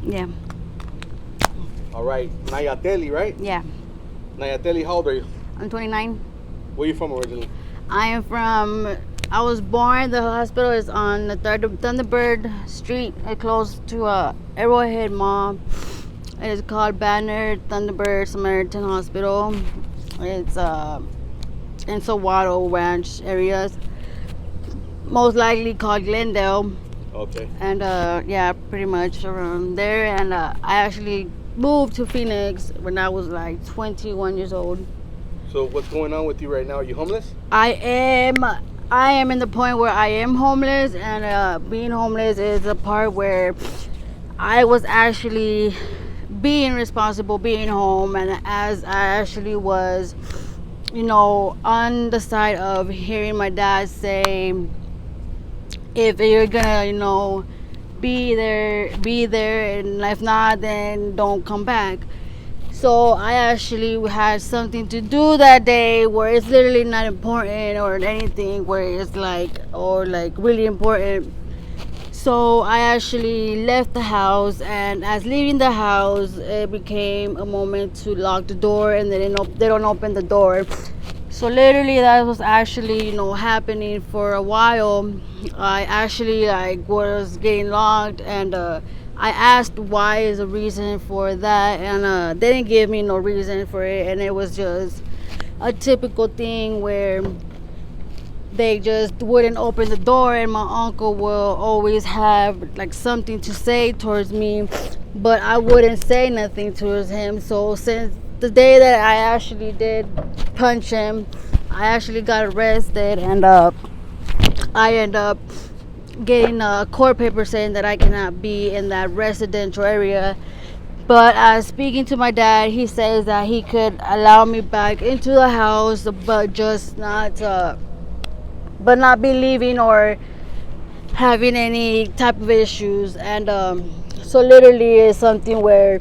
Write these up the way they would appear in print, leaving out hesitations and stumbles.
Yeah. All right, Nayateli, right? Yeah. Nayateli, how old are you? I'm 29. Where you from originally? I am from. I was born. The hospital is on the Thunderbird Street, close to Arrowhead Mall. It is called Banner Thunderbird Samaritan Hospital. It's in Saguaro Ranch areas, most likely called Glendale. Okay. And yeah, pretty much around there. And I actually moved to Phoenix when I was like 21 years old. So what's going on with you right now? Are you homeless? I am in the point where I am homeless, and being homeless is a part where I was actually being responsible, being home, and as I actually was, on the side of hearing my dad say, if you're gonna, be there, and if not, then don't come back. So I actually had something to do that day where it's literally not important or anything, where it's like really important. So I actually left the house, and as leaving the house, it became a moment to lock the door, and they don't open the door. So literally, that was actually happening for a while. I actually was getting locked, and I asked why is the reason for that, and they didn't give me no reason for it, and it was just a typical thing where they just wouldn't open the door, and my uncle will always have like something to say towards me, but I wouldn't say nothing towards him. So since the day that I actually did punch him, I actually got arrested, and I end up getting a court paper saying that I cannot be in that residential area. But speaking to my dad, he says that he could allow me back into the house, but just not be leaving or having any type of issues. And so literally it's something where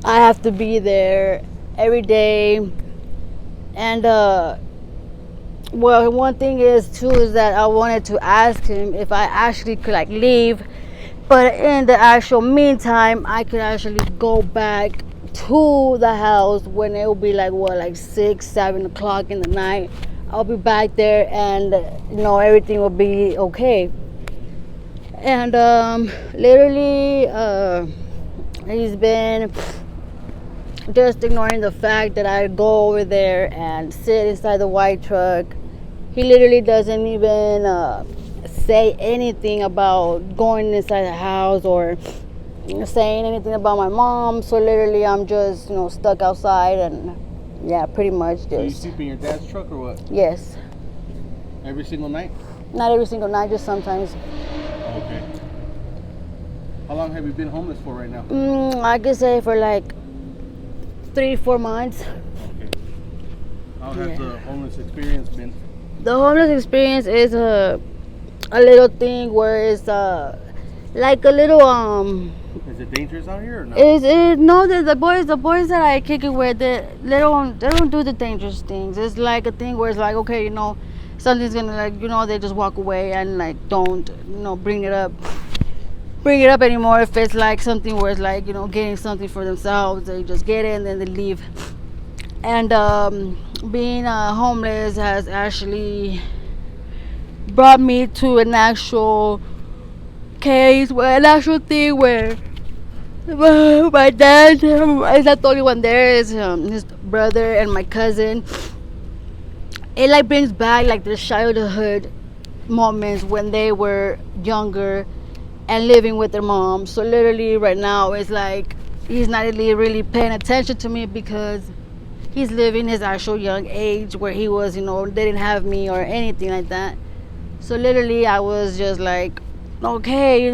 I have to be there every day. And well, one thing is too is that I wanted to ask him if I actually could like leave, but in the actual meantime I could actually go back to the house when it will be like 6-7 o'clock in the night. I'll be back there, and everything will be okay. And literally he's been just ignoring the fact that I go over there and sit inside the white truck. He literally doesn't even say anything about going inside the house or saying anything about my mom. So literally I'm just stuck outside, and yeah, pretty much just. So you sleep in your dad's truck or what? Yes. Every single night? Not every single night, just sometimes. Okay. How long have you been homeless for right now? I could say for like 3-4 months. Okay. How has the homeless experience been? The homeless experience is a little thing where it's like a little Is it dangerous out here or not? No, the boys that I kick it with, they don't do the dangerous things. It's like a thing where it's like, okay, something's gonna they just walk away and like don't bring it up anymore. If it's like something where it's like getting something for themselves, they just get it and then they leave. And being homeless has actually brought me to an actual an actual thing where my dad is not the only one there. Is his brother and my cousin. It like brings back like the childhood moments when they were younger and living with their mom. So literally right now it's like he's not really paying attention to me because he's living his actual young age where he was, they didn't have me or anything like that. So literally I was just like, okay,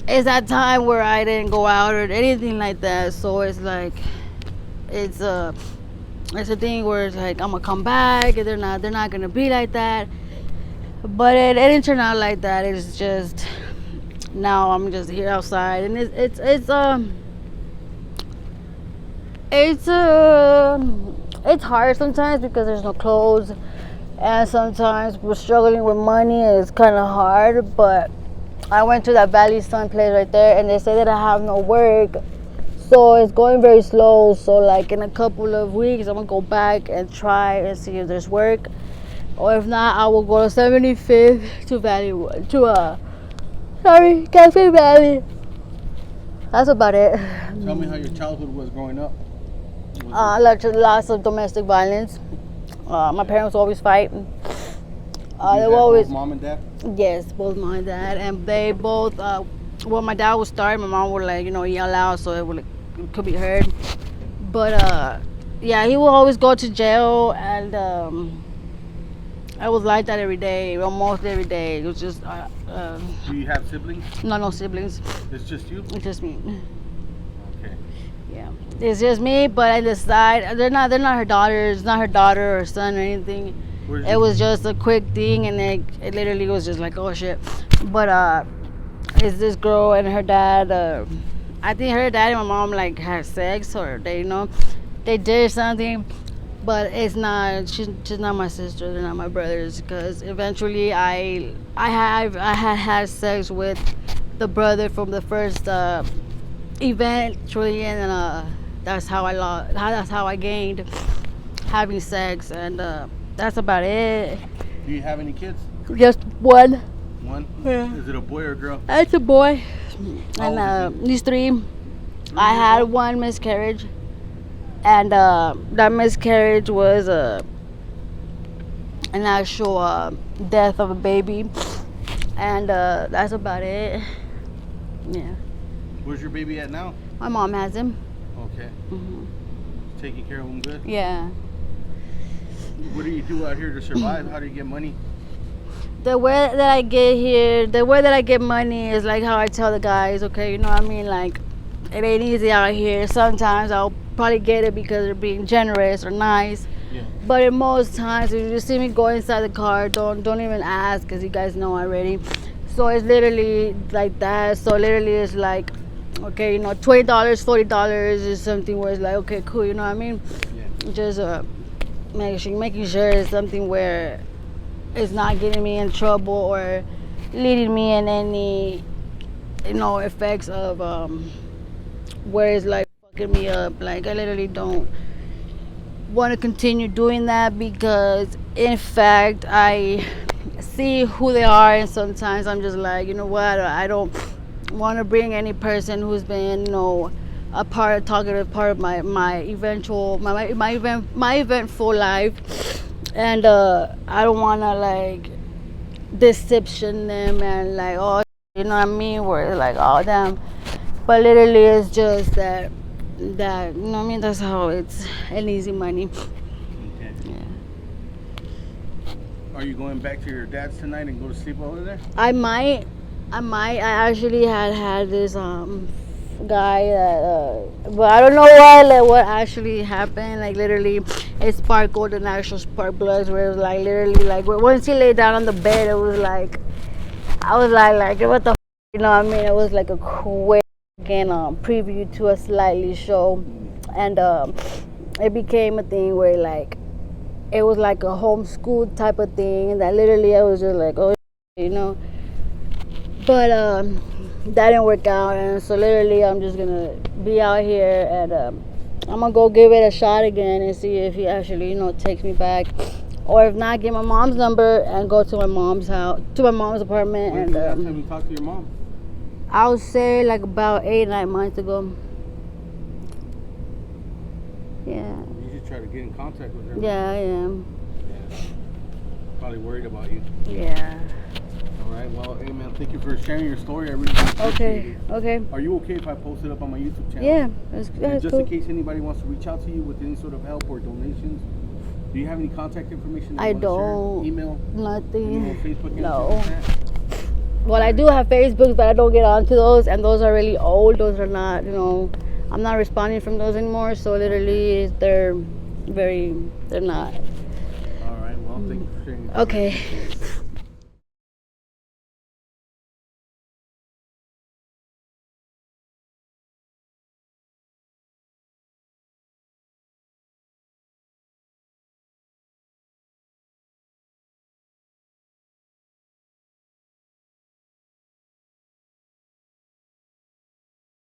it's that time where I didn't go out or anything like that. So it's like it's a thing where it's like I'm gonna come back, and they're not gonna be like that. But it didn't turn out like that. It's just now I'm just here outside, and it's hard sometimes because there's no clothes, and sometimes we're struggling with money, and it's kind of hard. But I went to that Valley Sun place right there, and they say that I have no work. So it's going very slow. So like in a couple of weeks, I'm gonna go back and try and see if there's work, or if not, I will go to 75th to Cafe Valley. That's about it. Tell me how your childhood was growing up. Lots of domestic violence. My parents always fight. Did They you were have always both mom and dad? yes, both mom and dad, and they both. Well, my dad would start, my mom would like yell out, so it could be heard. But yeah, he would always go to jail, and I was like that every day, almost every day. It was just Do you have siblings? no siblings. It's just you? It's just me. Okay. Yeah, it's just me. But I decide they're not her daughters, not her daughter or son or anything. It was just a quick thing, and it literally was just like, oh shit. But it's this girl and her dad. I think her dad and my mom like had sex, or they did something. But it's not. She's not my sister. They're not my brothers. Because eventually, I had sex with the brother from the first eventually, and that's how I lost. That's how I gained having sex, and that's about it. Do you have any kids? Just one. One? Yeah. Is it a boy or a girl? It's a boy. How old And is these three. I years had old? one miscarriage, and that miscarriage was an actual death of a baby, and that's about it. Yeah, Where's your baby at now? my mom has him. Okay. Hmm. Taking care of him good? Yeah. What do you do out here to survive? How do you get money? The way that I get here, the way that I get money is like how I tell the guys, okay, you know what I mean? Like, it ain't easy out here. Sometimes I'll probably get it because they're being generous or nice. Yeah. But in most times, if you see me go inside the car, don't even ask, because you guys know already. So it's literally like that. So literally it's like, okay, $20, $40 is something where it's like, okay, cool, you know what I mean? Yeah. Just making sure it's something where it's not getting me in trouble or leading me in any effects of where it's like fucking me up. Like, I literally don't want to continue doing that, because in fact I see who they are, and sometimes I'm just like, you know what, I don't want to bring any person who's been a talkative part of my eventful life, and I don't want to like deception them and like, oh, you know what I mean, where it's like, oh damn. But literally it's just that you know what I mean, that's how it's an easy money. Okay. Yeah. Are you going back to your dad's tonight and go to sleep over there? I might. I actually had this guy that, but I don't know what actually happened. Like, literally, it sparkled an actual spark plugs, where it was like literally like once he laid down on the bed, it was like I was like what the you know what I mean? It was like a quick preview to a slightly show, and it became a thing where like it was like a homeschool type of thing, and that literally I was just like, oh, you know. But that didn't work out, and so literally I'm just gonna be out here, and I'm gonna go give it a shot again and see if he actually takes me back, or if not, get my mom's number and go to my mom's house, to my mom's apartment. When And was the last time you talked to your mom? I would say like about 8-9 months ago. Yeah. You should try to get in contact with her. Yeah, I am. Yeah. Probably worried about you. Yeah. All right. Well, hey man, thank you for sharing your story. I really appreciate Okay. it. Okay. Are you okay if I post it up on my YouTube channel? Yeah. And That's just cool. in case anybody wants to reach out to you with any sort of help or donations, do you have any contact information? That I you want to don't. share? Email? Nothing. Facebook? Anything No. like that? Well, I do have Facebook, but I don't get onto those, and those are really old. those are not, I'm not responding from those anymore. So literally, they're not. All right. Well, thank you for sharing. Okay.